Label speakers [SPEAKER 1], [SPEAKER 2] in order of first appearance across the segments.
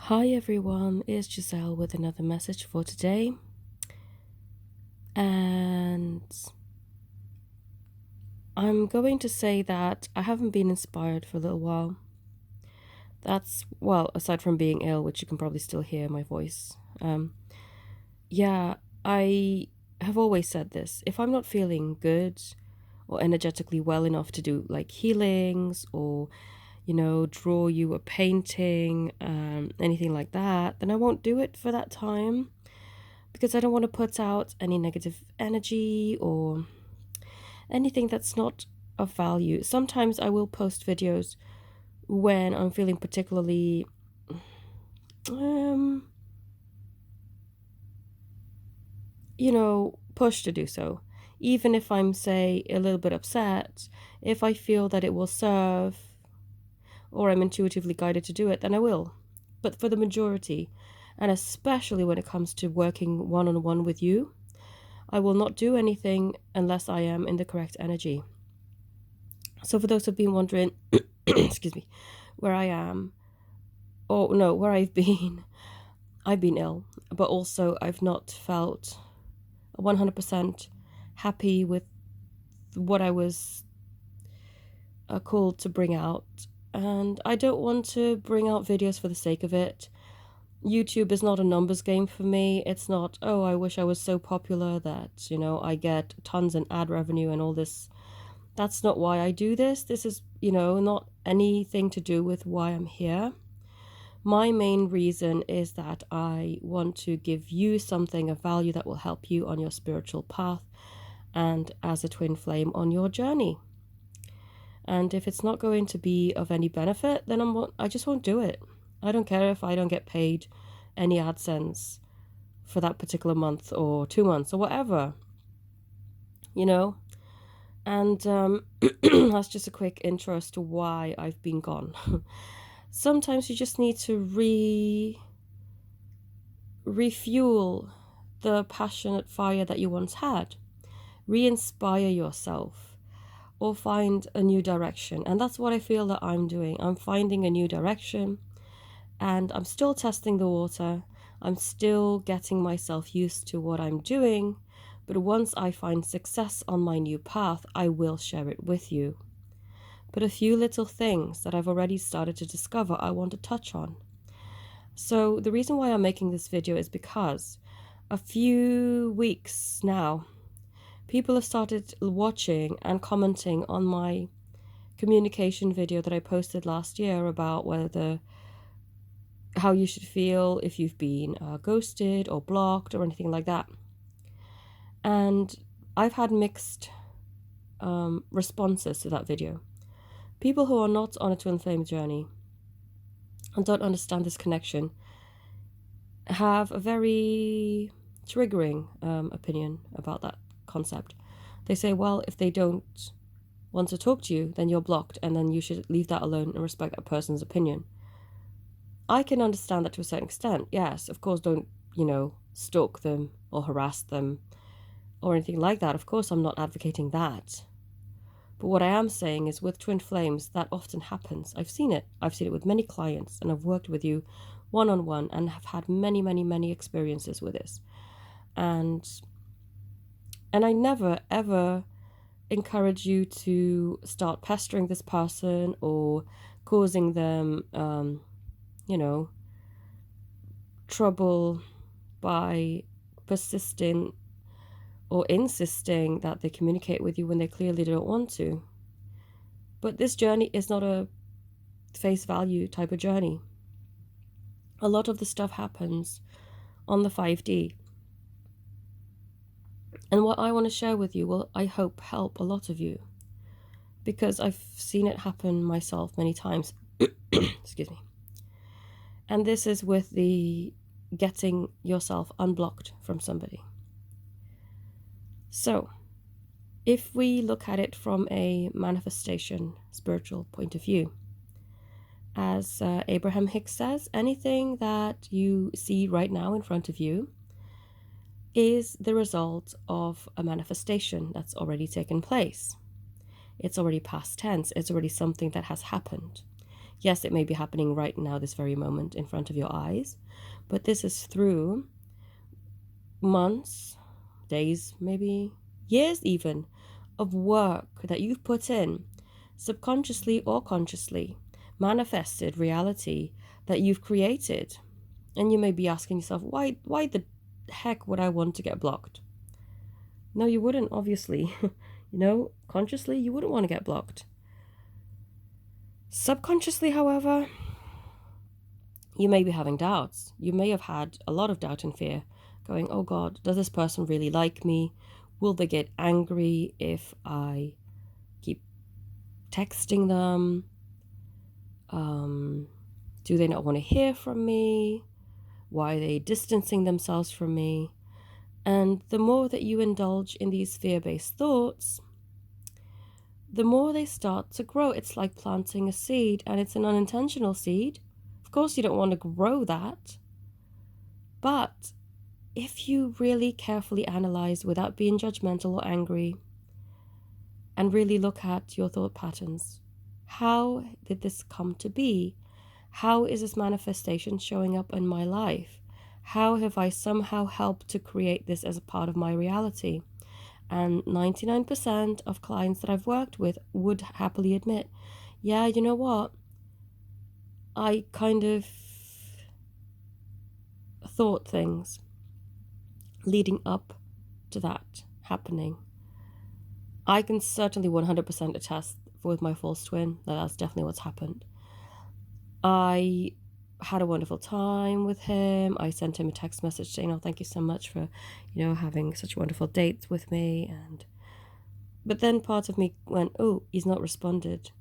[SPEAKER 1] Hi everyone, it's Giselle with another message for today. And I'm going to say that I haven't been inspired for a little while. Well, aside from being ill, which you can probably still hear my voice. Yeah, I have always said this. If I'm not feeling good or energetically well enough to do like healings or, draw you a painting, anything like that, then I won't do it for that time. Because I don't want to put out any negative energy or anything that's not of value. Sometimes I will post videos when I'm feeling particularly um pushed to do so. Even if I'm, say, a little bit upset, if I feel that it will serve or I'm intuitively guided to do it, then I will. But for the majority, and especially when it comes to working one-on-one with you, I will not do anything unless I am in the correct energy. So for those who've been wondering, excuse me, where I am, or no, where I've been, I've been ill, but also I've not felt 100% happy with what I was called to bring out. And I don't want to bring out videos for the sake of it. YouTube is not a numbers game for me. It's not, oh, I wish I was so popular that, I get tons in ad revenue and all this. That's not why I do this. This is, not anything to do with why I'm here. My main reason is that I want to give you something of value that will help you on your spiritual path and as a twin flame on your journey. And if it's not going to be of any benefit, then I just won't do it. I don't care if I don't get paid any AdSense for that particular month or 2 months or whatever, you know? And that's just a quick intro as to why I've been gone. Sometimes you just need to refuel the passionate fire that you once had, re-inspire yourself, or find a new direction. And that's what I feel that I'm doing. I'm finding a new direction, and I'm still testing the water. I'm still getting myself used to what I'm doing. But once I find success on my new path, I will share it with you. But a few little things that I've already started to discover I want to touch on. So the reason why I'm making this video is because a few weeks now, people have started watching and commenting on my communication video that I posted last year about how you should feel if you've been ghosted or blocked or anything like that. And I've had mixed responses to that video. People who are not on a twin flame journey and don't understand this connection have a very triggering opinion about that concept. They say, well, if they don't want to talk to you, then you're blocked, and then you should leave that alone and respect that person's opinion. I can understand that to a certain extent. Yes, of course, don't, stalk them or harass them or anything like that. Of course, I'm not advocating that. But what I am saying is with twin flames, that often happens. I've seen it. I've seen it with many clients, and I've worked with you one-on-one and have had many, many, many experiences with this. And I never, ever encourage you to start pestering this person or causing them, trouble by persisting or insisting that they communicate with you when they clearly don't want to. But this journey is not a face value type of journey. A lot of the stuff happens on the 5D. And what I want to share with you will, I hope, help a lot of you. Because I've seen it happen myself many times. Excuse me. And this is with the getting yourself unblocked from somebody. So, if we look at it from a manifestation spiritual point of view, as Abraham Hicks says, anything that you see right now in front of you is the result of a manifestation that's already taken place. It's already past tense. It's already something that has happened. Yes, it may be happening right now, this very moment in front of your eyes, but this is through months, days, maybe years even, of work that you've put in, subconsciously or consciously, manifested reality that you've created. And you may be asking yourself, why the heck would I want to get blocked? No, you wouldn't, obviously. Consciously, you wouldn't want to get blocked. Subconsciously, however, you may be having doubts. You may have had a lot of doubt and fear, going, oh God, does this person really like me? Will they get angry if I keep texting them? Do they not want to hear from me? Why are they distancing themselves from me? And the more that you indulge in these fear-based thoughts, the more they start to grow. It's like planting a seed, and it's an unintentional seed. Of course, you don't want to grow that. But if you really carefully analyze without being judgmental or angry, and really look at your thought patterns, how did this come to be? How is this manifestation showing up in my life? How have I somehow helped to create this as a part of my reality? And 99% of clients that I've worked with would happily admit, yeah, you know what? I kind of thought things leading up to that happening. I can certainly 100% attest with my false twin that that's definitely what's happened. I had a wonderful time with him. I sent him a text message saying, oh, thank you so much for, having such wonderful dates with me. But then part of me went, oh, he's not responded.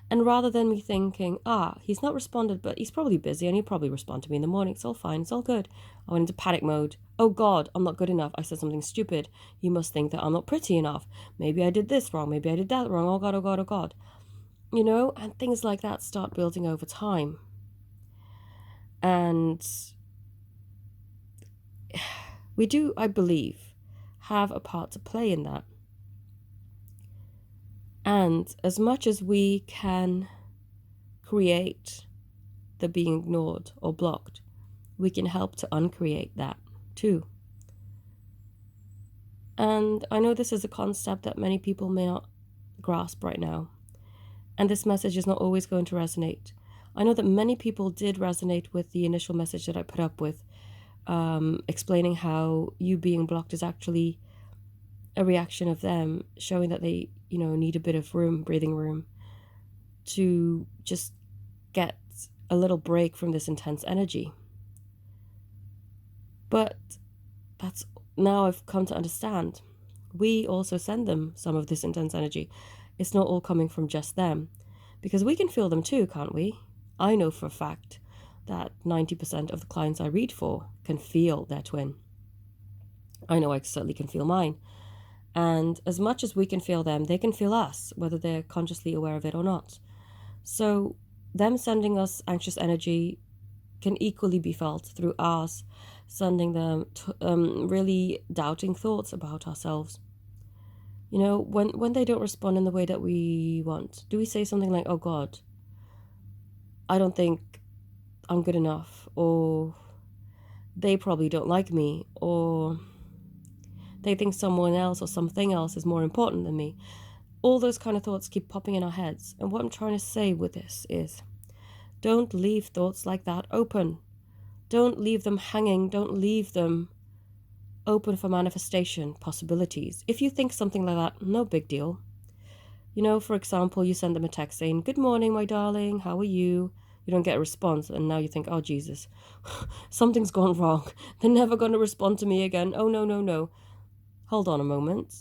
[SPEAKER 1] And rather than me thinking, he's not responded, but he's probably busy and he'll probably respond to me in the morning. It's all fine. It's all good. I went into panic mode. Oh God, I'm not good enough. I said something stupid. He must think that I'm not pretty enough. Maybe I did this wrong. Maybe I did that wrong. Oh God, oh God, oh God. And things like that start building over time. And we do, I believe, have a part to play in that. And as much as we can create the being ignored or blocked, we can help to uncreate that too. And I know this is a concept that many people may not grasp right now. And this message is not always going to resonate. I know that many people did resonate with the initial message that I put up with, explaining how you being blocked is actually a reaction of them showing that they, need a bit of breathing room to just get a little break from this intense energy. But that's now I've come to understand. We also send them some of this intense energy. It's not all coming from just them, because we can feel them too, can't we? I know for a fact that 90% of the clients I read for can feel their twin. I know I certainly can feel mine. And as much as we can feel them, they can feel us, whether they're consciously aware of it or not. So them sending us anxious energy can equally be felt through us sending them really doubting thoughts about ourselves. When they don't respond in the way that we want, do we say something like, oh God, I don't think I'm good enough, or they probably don't like me, or they think someone else or something else is more important than me? All those kind of thoughts keep popping in our heads. And what I'm trying to say with this is, don't leave thoughts like that open. Don't leave them hanging. Don't leave them open for manifestation possibilities. If you think something like that, no big deal. For example, you send them a text saying, good morning, my darling, how are you? You don't get a response, and now you think, oh, Jesus, something's gone wrong. They're never going to respond to me again. Oh, no. Hold on a moment.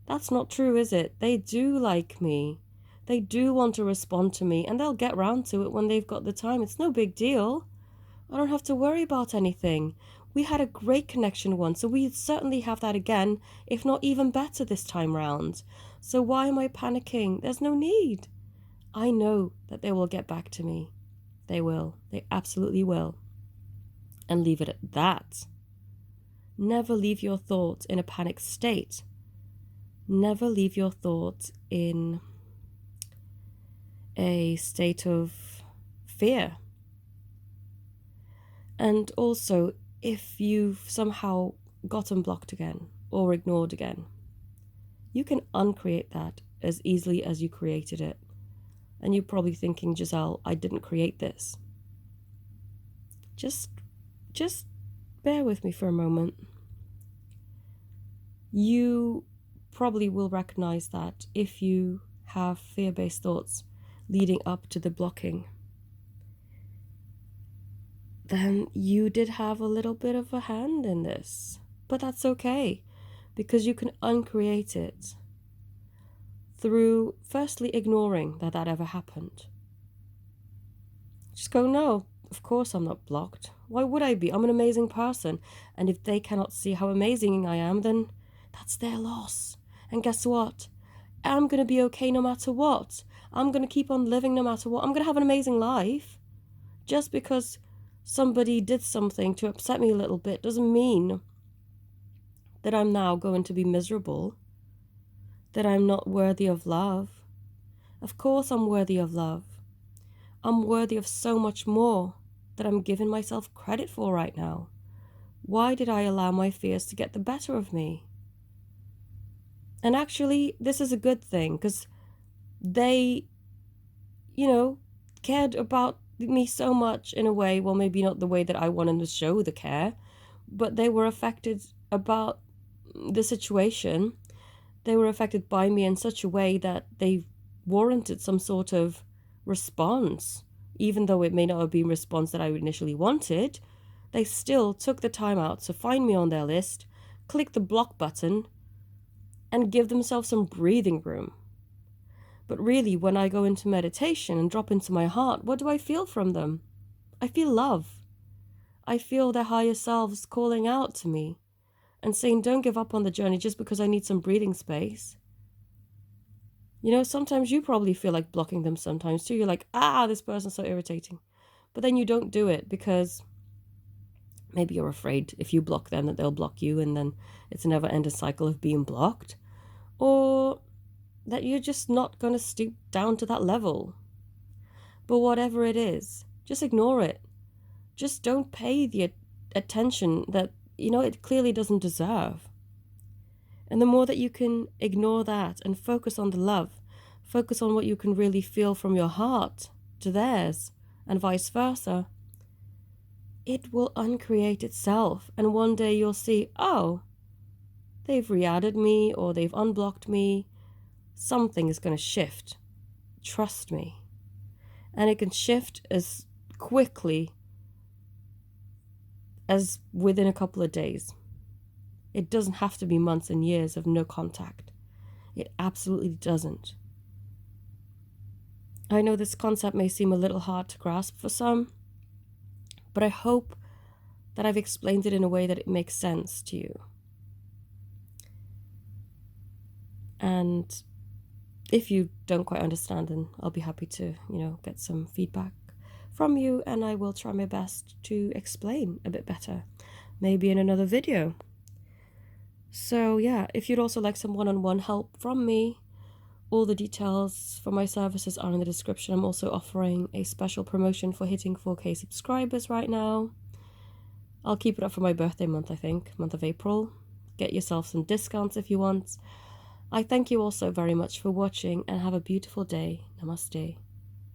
[SPEAKER 1] That's not true, is it? They do like me. They do want to respond to me, and they'll get round to it when they've got the time. It's no big deal. I don't have to worry about anything. We had a great connection once, so we certainly have that again, if not even better this time round. So why am I panicking? There's no need. I know that they will get back to me. They will. They absolutely will. And leave it at that. Never leave your thoughts in a panic state. Never leave your thoughts in a state of fear. And also, if you've somehow gotten blocked again or ignored again, you can uncreate that as easily as you created it. And you're probably thinking, Giselle, I didn't create this. Just bear with me for a moment. You probably will recognize that if you have fear-based thoughts leading up to the blocking, then you did have a little bit of a hand in this. But that's okay, because you can uncreate it through firstly ignoring that ever happened. Just go, no, of course I'm not blocked. Why would I be? I'm an amazing person. And if they cannot see how amazing I am, then that's their loss. And guess what? I'm going to be okay no matter what. I'm going to keep on living no matter what. I'm going to have an amazing life. Just because somebody did something to upset me a little bit doesn't mean that I'm now going to be miserable, that I'm not worthy of love. Of course I'm worthy of love. I'm worthy of so much more that I'm giving myself credit for right now. Why did I allow my fears to get the better of me? And actually, this is a good thing, because they, cared about me so much in a way, well, maybe not the way that I wanted to show the care, but they were affected about the situation. They were affected by me in such a way that they warranted some sort of response. Even though it may not have been a response that I initially wanted, they still took the time out to find me on their list, click the block button, and give themselves some breathing room. But really, when I go into meditation and drop into my heart, what do I feel from them? I feel love. I feel their higher selves calling out to me and saying, don't give up on the journey just because I need some breathing space. Sometimes you probably feel like blocking them sometimes too. You're like, this person's so irritating. But then you don't do it because maybe you're afraid if you block them that they'll block you, and then it's a never-ending cycle of being blocked. Or that you're just not going to stoop down to that level. But whatever it is, just ignore it. Just don't pay the attention that, it clearly doesn't deserve. And the more that you can ignore that and focus on the love, focus on what you can really feel from your heart to theirs, and vice versa, it will uncreate itself. And one day you'll see, they've re-added me or they've unblocked me. Something is going to shift. Trust me. And it can shift as quickly as within a couple of days. It doesn't have to be months and years of no contact. It absolutely doesn't. I know this concept may seem a little hard to grasp for some, but I hope that I've explained it in a way that it makes sense to you. And if you don't quite understand, then I'll be happy to, get some feedback from you, and I will try my best to explain a bit better, maybe in another video. So yeah, if you'd also like some one-on-one help from me, all the details for my services are in the description. I'm also offering a special promotion for hitting 4K subscribers right now. I'll keep it up for my birthday month, I think, month of April. Get yourself some discounts if you want. I thank you all so very much for watching, and have a beautiful day. Namaste.